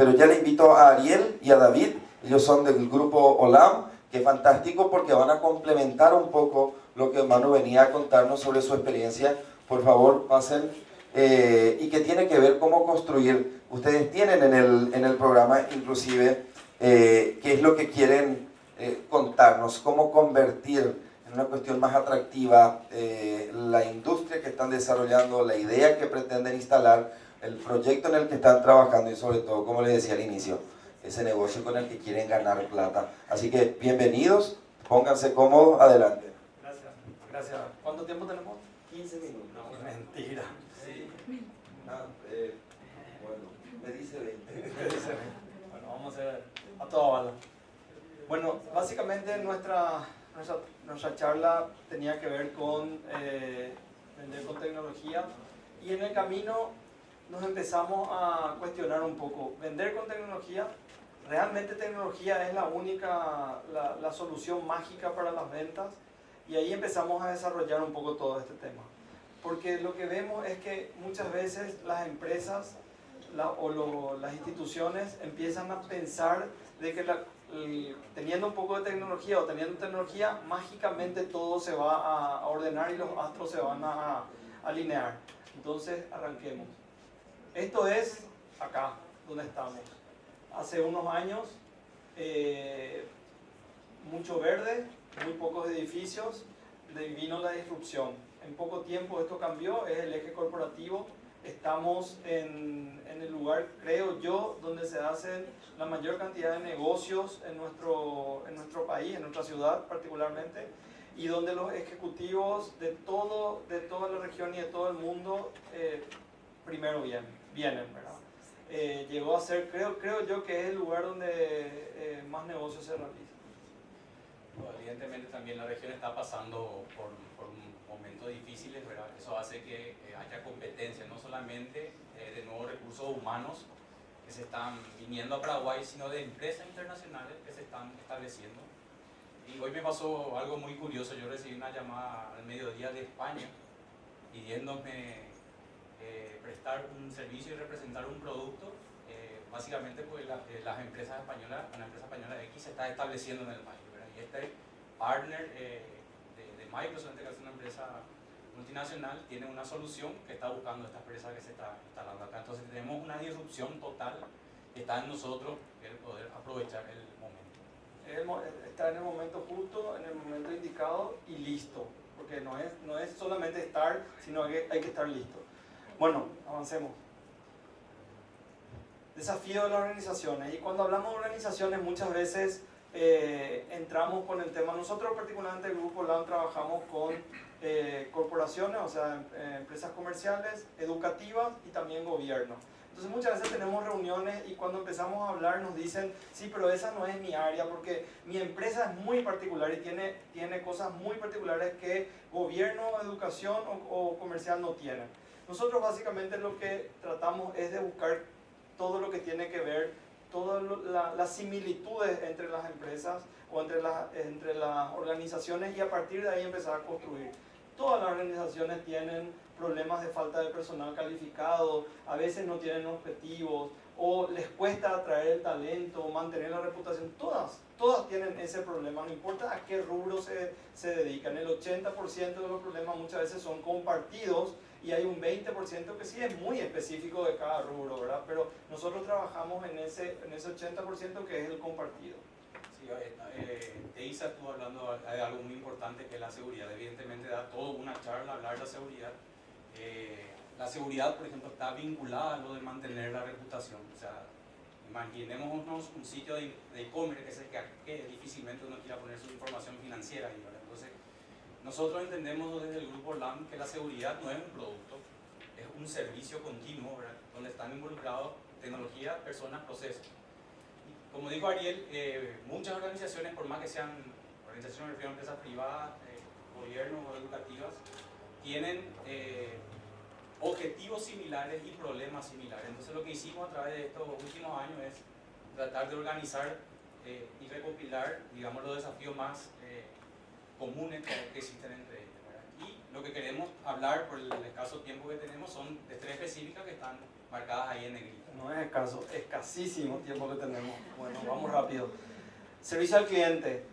pero ya le invito a Ariel y a David, ellos son del grupo OLAM, que es fantástico porque van a complementar un poco lo que Manu venía a contarnos sobre su experiencia. Por favor, pasen. Y que tiene que ver cómo construir. Ustedes tienen en el programa inclusive qué es lo que quieren contarnos, cómo convertir en una cuestión más atractiva la industria que están desarrollando, la idea que pretenden instalar, el proyecto en el que están trabajando y sobre todo, como les decía al inicio, ese negocio con el que quieren ganar plata. Así que bienvenidos, pónganse cómodos, adelante. Gracias, gracias. ¿Cuánto tiempo tenemos? 15 minutos. No, mentira. Sí. Bueno, me dice 20. Bueno, vamos a hacer a toda bala. Bueno, básicamente nuestra charla tenía que ver con vender con tecnología, y en el camino nos empezamos a cuestionar un poco, ¿vender con tecnología? ¿Realmente tecnología es la única, la solución mágica para las ventas? Y ahí empezamos a desarrollar un poco todo este tema. Porque lo que vemos es que muchas veces las empresas las instituciones empiezan a pensar de que teniendo un poco de tecnología o teniendo tecnología, mágicamente todo se va a ordenar y los astros se van a alinear. Entonces, arranquemos. Esto es acá, donde estamos. Hace unos años, mucho verde, muy pocos edificios, vino la disrupción. En poco tiempo esto cambió, es el eje corporativo. Estamos en el lugar, creo yo, donde se hacen la mayor cantidad de negocios en nuestro país, en nuestra ciudad particularmente, y donde los ejecutivos de toda la región y de todo el mundo primero vienen, ¿verdad? Llegó a ser, creo yo que es el lugar donde más negocios se realizan. Evidentemente también la región está pasando por momentos difíciles, ¿verdad? Eso hace que haya competencia, no solamente de nuevos recursos humanos que se están viniendo a Paraguay, sino de empresas internacionales que se están estableciendo. Y hoy me pasó algo muy curioso. Yo recibí una llamada al mediodía de España pidiéndome prestar un servicio y representar un producto. Básicamente pues las empresas españolas, una empresa española X se está estableciendo en el país, ¿verdad? Y este partner de Microsoft, en este caso una empresa multinacional, tiene una solución que está buscando esta empresa que se está instalando acá. Entonces tenemos una disrupción total que está en nosotros el poder aprovechar el momento. Está en el momento justo, en el momento indicado y listo, porque no es solamente estar, sino que hay que estar listo. Bueno, avancemos. Desafío de las organizaciones. Y cuando hablamos de organizaciones muchas veces entramos con el tema. Nosotros particularmente el Grupo LAM trabajamos con corporaciones, o sea, empresas comerciales, educativas y también gobierno. Entonces muchas veces tenemos reuniones y cuando empezamos a hablar nos dicen, sí, pero esa no es mi área porque mi empresa es muy particular y tiene cosas muy particulares que gobierno, educación o comercial no tienen. Nosotros básicamente lo que tratamos es de buscar todo lo que tiene que ver, todas las similitudes entre las empresas o entre las organizaciones y a partir de ahí empezar a construir. Todas las organizaciones tienen problemas de falta de personal calificado, a veces no tienen objetivos o les cuesta atraer el talento o mantener la reputación. Todas tienen ese problema, no importa a qué rubro se dedican. El 80% de los problemas muchas veces son compartidos y hay un 20% que sí es muy específico de cada rubro, ¿verdad? Pero nosotros trabajamos en ese 80% que es el compartido. Sí, Teisa estuvo hablando de algo muy importante que es la seguridad. Evidentemente da toda una charla hablar de la seguridad. La seguridad, por ejemplo, está vinculada a lo de mantener la reputación. O sea, imaginémonos un sitio de e-commerce que difícilmente uno quiera poner su información financiera ahí, ¿verdad? Entonces, nosotros entendemos desde el Grupo LAM que la seguridad no es un producto, es un servicio continuo, ¿verdad? Donde están involucrados tecnología, personas, procesos. Y como dijo Ariel, muchas organizaciones, por más que sean organizaciones, me refiero a empresas privadas, gobiernos o educativas, tienen objetivos similares y problemas similares. Entonces lo que hicimos a través de estos últimos años es tratar de organizar y recopilar, digamos, los desafíos más comunes que existen entre ellos, ¿verdad? Y lo que queremos hablar por el escaso tiempo que tenemos son de tres específicas que están marcadas ahí en negrito. No es escaso, escasísimo tiempo que tenemos. Bueno, vamos rápido. Servicio al cliente.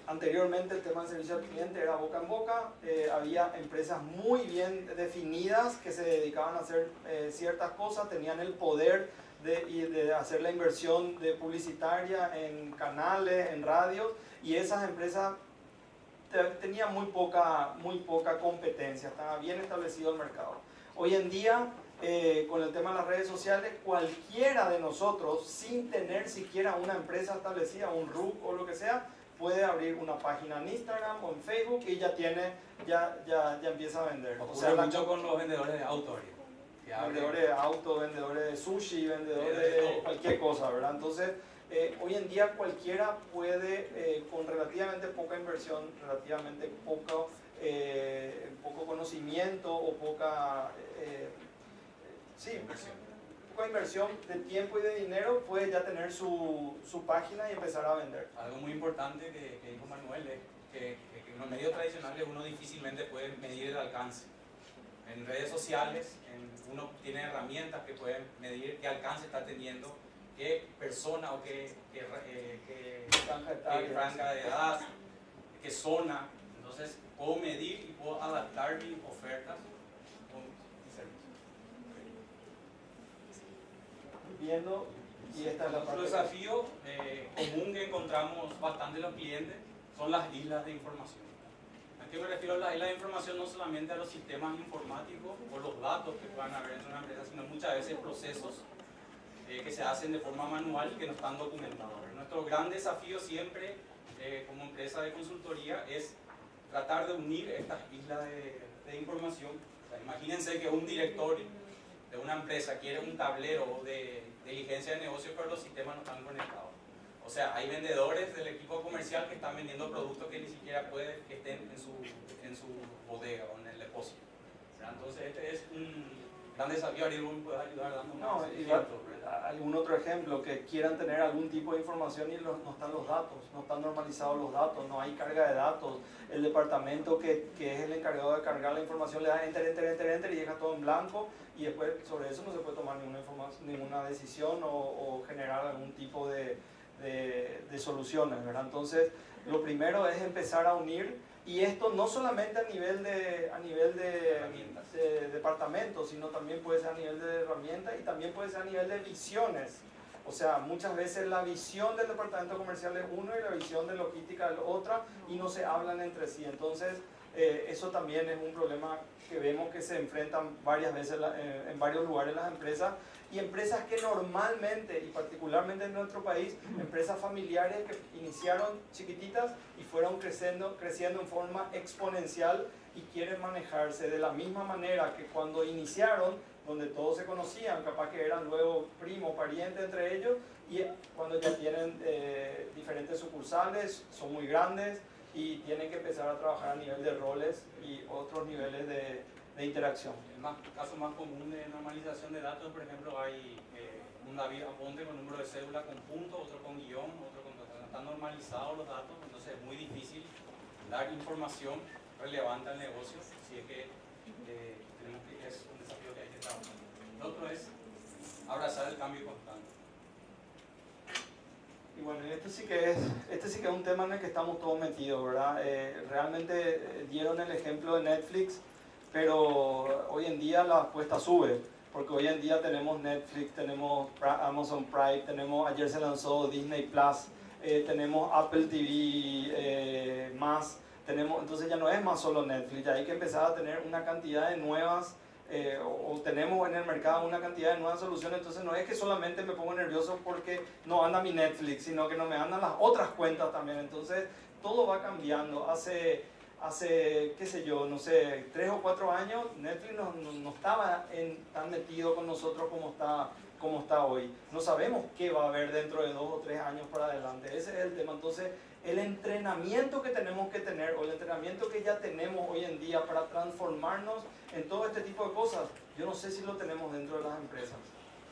Anteriormente el tema del servicio al cliente era boca en boca. Había empresas muy bien definidas que se dedicaban a hacer ciertas cosas, tenían el poder de hacer la inversión de publicitaria en canales, en radios, y esas empresas tenían muy poca competencia, estaba bien establecido el mercado. Hoy en día, con el tema de las redes sociales, cualquiera de nosotros, sin tener siquiera una empresa establecida, un RUC o lo que sea, puede abrir una página en Instagram o en Facebook y ya empieza a vender. Ocurre o sea, mucho con los vendedores de auto. Vendedores de auto, vendedores de sushi, vendedores de cualquier cosa, ¿verdad? Entonces, hoy en día cualquiera puede, con relativamente poca inversión, relativamente poco conocimiento o poca inversión de tiempo y de dinero, puede ya tener su página y empezar a vender. Algo muy importante que dijo Manuel es que en los medios tradicionales uno difícilmente puede medir el alcance. En redes sociales uno tiene herramientas que pueden medir qué alcance está teniendo, qué persona o qué franja de edad, qué zona. Entonces puedo medir y puedo adaptar mis ofertas con mis servicios. Viendo, y esta es la parte. Otro desafío común que encontramos bastante en los clientes son las islas de información. ¿A qué me refiero a las islas de información? No solamente a los sistemas informáticos o los datos que puedan haber en una empresa, sino muchas veces procesos que se hacen de forma manual que no están documentados. Nuestro gran desafío siempre como empresa de consultoría es tratar de unir estas islas de información. O sea, imagínense que un director de una empresa quiere un tablero de diligencia de negocio, pero los sistemas no están conectados. O sea, hay vendedores del equipo comercial que están vendiendo productos que ni siquiera puede que estén en su bodega o en el depósito. Entonces este es un gran desafío. Ariel, ¿me puede ayudar dando un ejemplo? Algún otro ejemplo, que quieran tener algún tipo de información y no están los datos, no están normalizados los datos, no hay carga de datos. El departamento que es el encargado de cargar la información le da enter y deja todo en blanco, y después sobre eso no se puede tomar ninguna decisión o generar algún tipo de soluciones, ¿verdad? Entonces, lo primero es empezar a unir, y esto no solamente a nivel de departamento, sino también puede ser a nivel de herramientas y también puede ser a nivel de visiones. O sea, muchas veces la visión del departamento comercial es uno y la visión de logística es otra, y no se hablan entre sí. Entonces, eso también es un problema que vemos que se enfrentan varias veces en varios lugares las empresas, y empresas que normalmente, y particularmente en nuestro país, empresas familiares que iniciaron chiquititas y fueron creciendo en forma exponencial y quieren manejarse de la misma manera que cuando iniciaron, donde todos se conocían, capaz que eran luego primos, parientes entre ellos, y cuando ya tienen diferentes sucursales, son muy grandes y tienen que empezar a trabajar a nivel de roles y otros niveles de interacción. El caso más común de normalización de datos, por ejemplo, hay un David Aponte con número de cédula con punto, otro con guión, otro con... No están normalizados los datos, entonces es muy difícil dar información relevante al negocio, si es que tenemos que, es un desafío que hay que trabajar. El otro es abrazar el cambio constante. Y bueno, este sí que es un tema en el que estamos todos metidos, ¿verdad? Realmente dieron el ejemplo de Netflix, pero hoy en día la apuesta sube, porque hoy en día tenemos Netflix, tenemos Amazon Prime, ayer se lanzó Disney Plus, tenemos Apple TV más, entonces ya no es más solo Netflix, ya hay que empezar a tener una cantidad de nuevas, o tenemos en el mercado una cantidad de nuevas soluciones. Entonces no es que solamente me pongo nervioso porque no anda mi Netflix, sino que no me andan las otras cuentas también. Entonces todo va cambiando. Hace qué sé yo, no sé, 3 o 4 años Netflix no estaba tan metido con nosotros como está hoy. No sabemos qué va a haber dentro de 2 o 3 años para adelante. Ese es el tema. Entonces el entrenamiento que tenemos que tener, o el entrenamiento que ya tenemos hoy en día para transformarnos en todo este tipo de cosas, yo no sé si lo tenemos dentro de las empresas.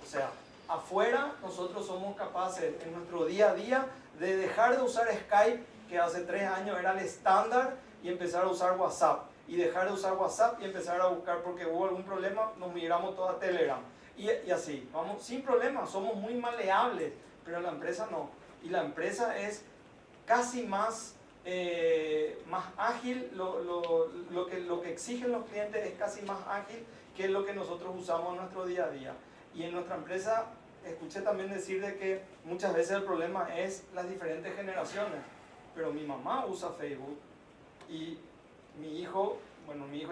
O sea, afuera nosotros somos capaces en nuestro día a día de dejar de usar Skype, que hace 3 años era el estándar, y empezar a usar WhatsApp, y dejar de usar WhatsApp y empezar a buscar, porque hubo algún problema, nos migramos todo a Telegram. Y así, vamos, sin problema, somos muy maleables, pero la empresa no. Y la empresa es casi más ágil, lo que exigen los clientes es casi más ágil que lo que nosotros usamos en nuestro día a día. Y en nuestra empresa, escuché también decir de que muchas veces el problema es las diferentes generaciones. Pero mi mamá usa Facebook y mi hijo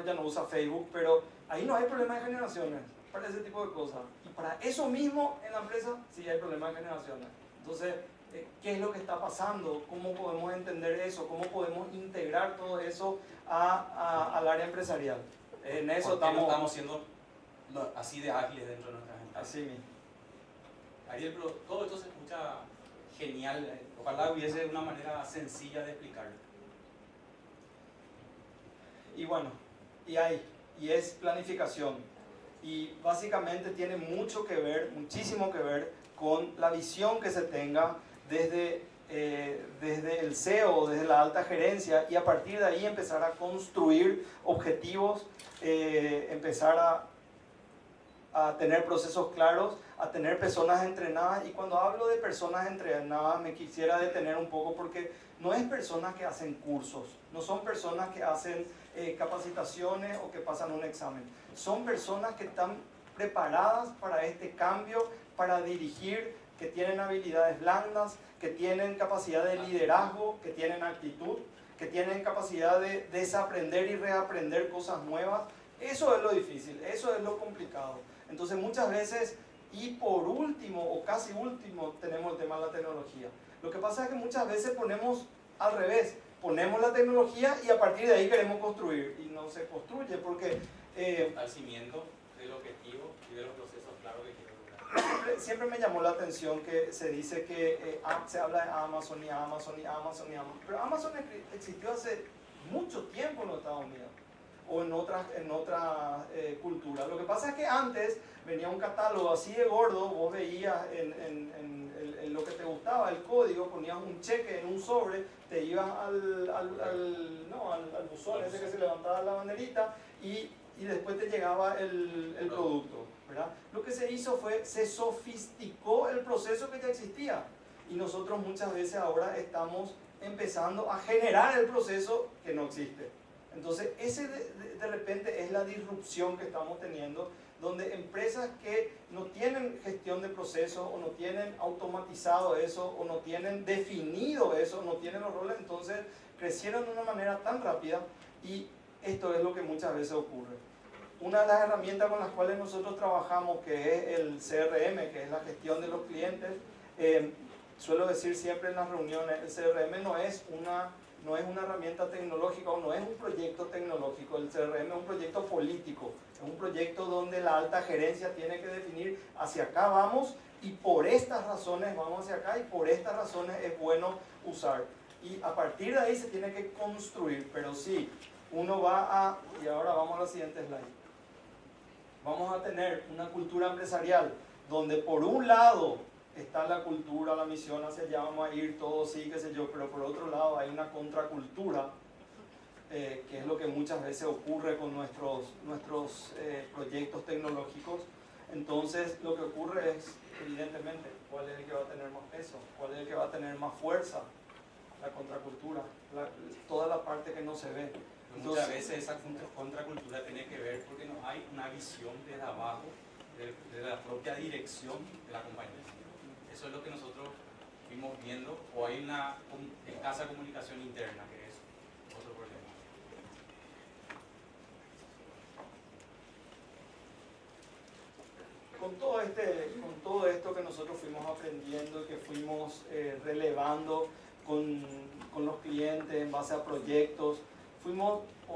ya no usa Facebook, pero ahí no hay problema de generaciones para ese tipo de cosas. Y para eso mismo en la empresa sí hay problema de generaciones. Entonces, ¿qué es lo que está pasando? ¿Cómo podemos entender eso? ¿Cómo podemos integrar todo eso al área empresarial? En eso estamos siendo así de ágiles dentro de nuestras empresas. Así mismo. Ariel, pero todo esto se escucha genial. Ojalá hubiese una manera sencilla de explicarlo. Y bueno, y es planificación. Y básicamente tiene mucho que ver, muchísimo que ver con la visión que se tenga desde el CEO, desde la alta gerencia, y a partir de ahí empezar a construir objetivos, empezar a tener procesos claros, a tener personas entrenadas. Y cuando hablo de personas entrenadas me quisiera detener un poco, porque no es personas que hacen cursos, no son personas que hacen capacitaciones o que pasan un examen, son personas que están preparadas para este cambio, para dirigir, que tienen habilidades blandas, que tienen capacidad de liderazgo, que tienen actitud, que tienen capacidad de desaprender y reaprender cosas nuevas. Eso es lo difícil, eso es lo complicado. Entonces muchas veces, y por último o casi último, tenemos el tema de la tecnología. Lo que pasa es que muchas veces ponemos al revés, ponemos la tecnología y a partir de ahí queremos construir, y no se construye porque... al cimiento del objetivo y de los procesos claros que quiero lograr. Siempre me llamó la atención que se dice que se habla de Amazon y Amazon y Amazon y Amazon, pero Amazon existió hace mucho tiempo en los Estados Unidos o en otra cultura. Lo que pasa es que antes venía un catálogo así de gordo, vos veías en lo que te gustaba, el código, ponías un cheque en un sobre, te ibas al buzón ese que se levantaba la banderita y después te llegaba el producto, ¿verdad? Lo que se hizo fue, se sofisticó el proceso que ya existía, y nosotros muchas veces ahora estamos empezando a generar el proceso que no existe. Entonces, ese de repente es la disrupción que estamos teniendo, donde empresas que no tienen gestión de procesos, o no tienen automatizado eso, o no tienen definido eso, no tienen los roles, entonces crecieron de una manera tan rápida, y esto es lo que muchas veces ocurre. Una de las herramientas con las cuales nosotros trabajamos, que es el CRM, que es la gestión de los clientes, suelo decir siempre en las reuniones, el CRM no es una herramienta tecnológica o no es un proyecto tecnológico. El CRM es un proyecto político, es un proyecto donde la alta gerencia tiene que definir hacia acá vamos, y por estas razones vamos hacia acá, y por estas razones es bueno usar. Y a partir de ahí se tiene que construir, pero sí, uno y ahora vamos a la siguiente slide. Vamos a tener una cultura empresarial donde por un lado está la cultura, la misión, hacia allá vamos a ir todos, sí, qué sé yo, pero por otro lado hay una contracultura, que es lo que muchas veces ocurre con nuestros proyectos tecnológicos. Entonces lo que ocurre es, evidentemente, cuál es el que va a tener más peso, cuál es el que va a tener más fuerza. La contracultura, toda la parte que no se ve. Entonces, muchas veces esa contracultura tiene que ver porque no hay una visión desde abajo, de la propia dirección de la compañía. Eso es lo que nosotros fuimos viendo, o hay una escasa comunicación interna, que es otro problema. Con todo esto que nosotros fuimos aprendiendo y que fuimos relevando con los clientes en base a proyectos,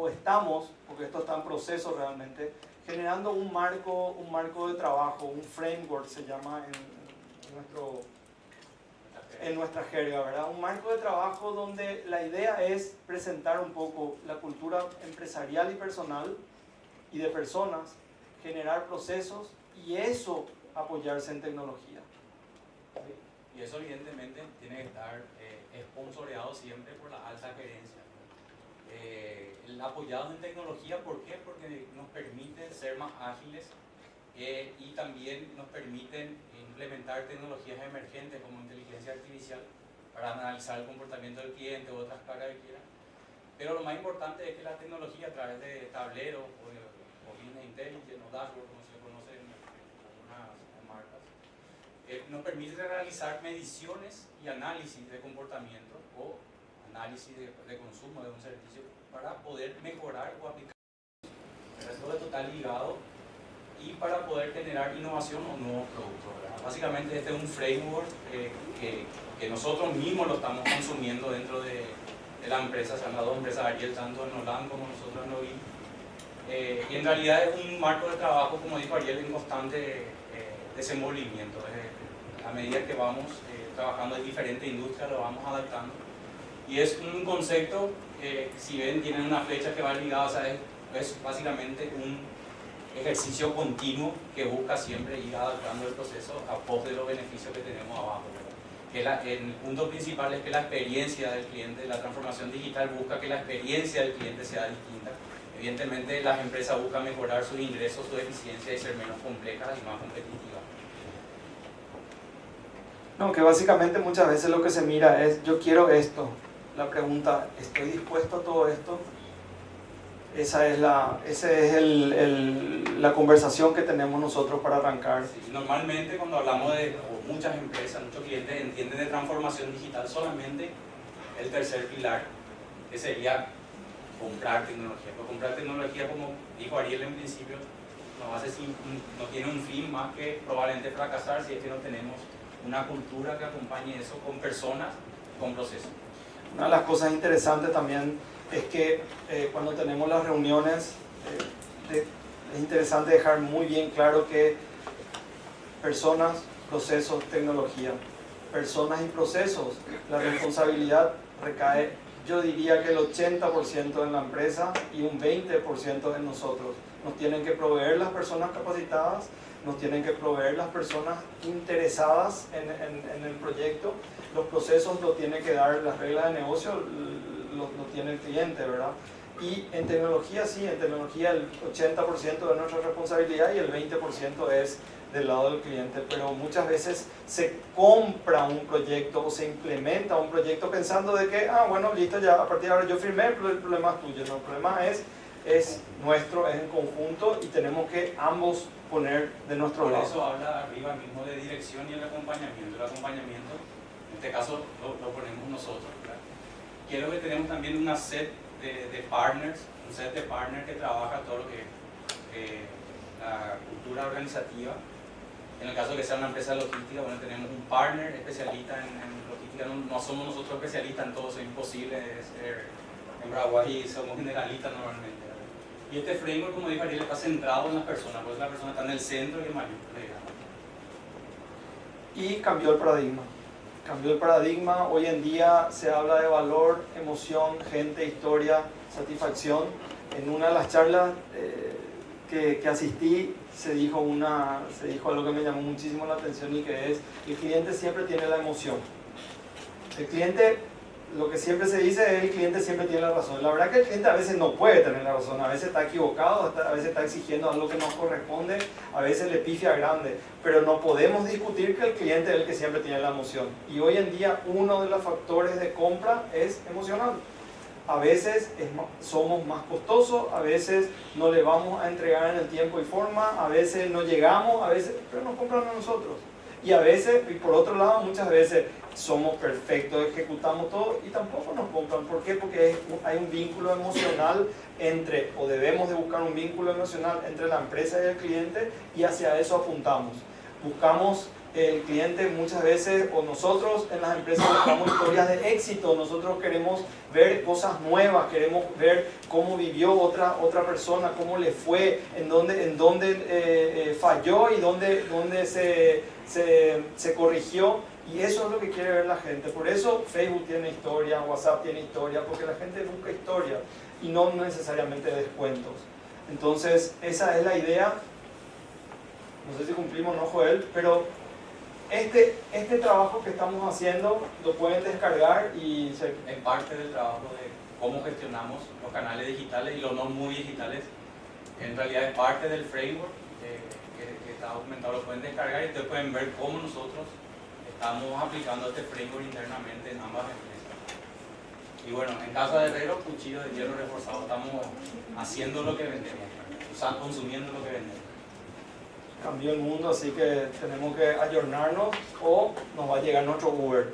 estamos, porque esto está en proceso realmente, generando un marco de trabajo, un framework se llama en nuestra jerga, ¿verdad? Un marco de trabajo donde la idea es presentar un poco la cultura empresarial y personal y de personas, generar procesos y eso apoyarse en tecnología. Y eso evidentemente tiene que estar sponsoreado siempre por la alta gerencia. Apoyados en tecnología, ¿por qué? Porque nos permite ser más ágiles y también nos permiten implementar tecnologías emergentes como inteligencia artificial para analizar el comportamiento del cliente u otras caras que quieran. Pero lo más importante es que la tecnología a través de tableros o business intelligence o dashboard, como se le conoce en algunas marcas, nos permite realizar mediciones y análisis de comportamiento o análisis de consumo de un servicio para poder mejorar o aplicar. Todo esto está ligado y para poder generar innovación o nuevos productos, ¿verdad? Básicamente este es un framework que nosotros mismos lo estamos consumiendo dentro de la empresa. Se han dado empresas Ariel tanto en Olam como nosotros en Lovin. Y en realidad es un marco de trabajo, como dijo Ariel, en constante desenvolvimiento. A medida que vamos trabajando en diferentes industrias lo vamos adaptando. Y es un concepto, si ven, tienen una flecha que va ligada, o sea, es básicamente un ejercicio continuo que busca siempre ir adaptando el proceso a pos de los beneficios que tenemos abajo, ¿verdad? El punto principal es que la experiencia del cliente, la transformación digital busca que la experiencia del cliente sea distinta. Evidentemente las empresas buscan mejorar sus ingresos, su eficiencia y ser menos complejas y más competitivas. No, que básicamente muchas veces lo que se mira es, yo quiero esto. La pregunta, ¿estoy dispuesto a todo esto? Esa es la conversación que tenemos nosotros para arrancar. Sí, normalmente cuando hablamos de muchas empresas, muchos clientes entienden de transformación digital solamente el tercer pilar, que sería comprar tecnología. Pero comprar tecnología, como dijo Ariel en principio, no tiene un fin más que probablemente fracasar si es que no tenemos una cultura que acompañe eso con personas, con procesos. Una de las cosas interesantes también es que cuando tenemos las reuniones es interesante dejar muy bien claro que personas, procesos, tecnología, personas y procesos, la responsabilidad recae, yo diría que el 80% en la empresa y un 20% en nosotros. Nos tienen que proveer las personas capacitadas, nos tienen que proveer las personas interesadas en el proyecto, los procesos lo tiene que dar, las reglas de negocio lo tiene el cliente, ¿verdad? Y en tecnología sí, en tecnología el 80% de nuestra responsabilidad y el 20% es del lado del cliente, pero muchas veces se compra un proyecto o se implementa un proyecto pensando de que, bueno, listo, ya a partir de ahora yo firmé, el problema es tuyo, no, el problema es nuestro, es en conjunto y tenemos que ambos poner de nuestro lado. Por eso habla arriba mismo de dirección y el acompañamiento. El acompañamiento, en este caso lo ponemos nosotros, ¿verdad? Quiero que tenemos también una set de partners, un set de partners que trabaja todo lo que es la cultura organizativa. En el caso de que sea una empresa logística, bueno, tenemos un partner especialista en logística. No somos nosotros especialistas en todo, es imposible. En Paraguay somos generalistas normalmente, ¿verdad? Y este framework, como dijo Ariel, está centrado en las personas, pues la persona está en el centro y en mayúscula. Y cambió el paradigma. Cambió el paradigma, hoy en día se habla de valor, emoción, gente, historia, satisfacción. En una de las charlas que asistí se dijo algo que me llamó muchísimo la atención y que es, el cliente siempre tiene la emoción. El cliente, lo que siempre se dice es, el cliente siempre tiene la razón. La verdad que el cliente a veces no puede tener la razón, a veces está equivocado, a veces está exigiendo algo que no corresponde, a veces le pifia grande, pero no podemos discutir que el cliente es el que siempre tiene la emoción. Y hoy en día uno de los factores de compra es emocional. A veces somos más costosos, a veces no le vamos a entregar en el tiempo y forma, a veces no llegamos, pero nos compran a nosotros. Y a veces, y por otro lado, muchas veces somos perfectos, ejecutamos todo y tampoco nos compran. ¿Por qué? Porque hay un vínculo emocional o debemos de buscar un vínculo emocional entre la empresa y el cliente y hacia eso apuntamos. Buscamos el cliente muchas veces, o nosotros en las empresas buscamos historias de éxito, nosotros queremos ver cosas nuevas, queremos ver cómo vivió otra persona, cómo le fue, en dónde falló y dónde se corrigió, y eso es lo que quiere ver la gente. Por eso Facebook tiene historia, WhatsApp tiene historia, porque la gente busca historia y no necesariamente descuentos. Entonces esa es la idea. No sé si cumplimos o no, Joel, pero este trabajo que estamos haciendo lo pueden descargar y en parte del trabajo de cómo gestionamos los canales digitales y los no muy digitales, en realidad es parte del framework que está documentado, lo pueden descargar y ustedes pueden ver cómo nosotros estamos aplicando este framework internamente en ambas empresas. Y bueno, en caso de herrero, cuchillo de hierro reforzado, estamos haciendo lo que vendemos, consumiendo lo que vendemos. Cambió el mundo, así que tenemos que ayornarnos o nos va a llegar nuestro Uber.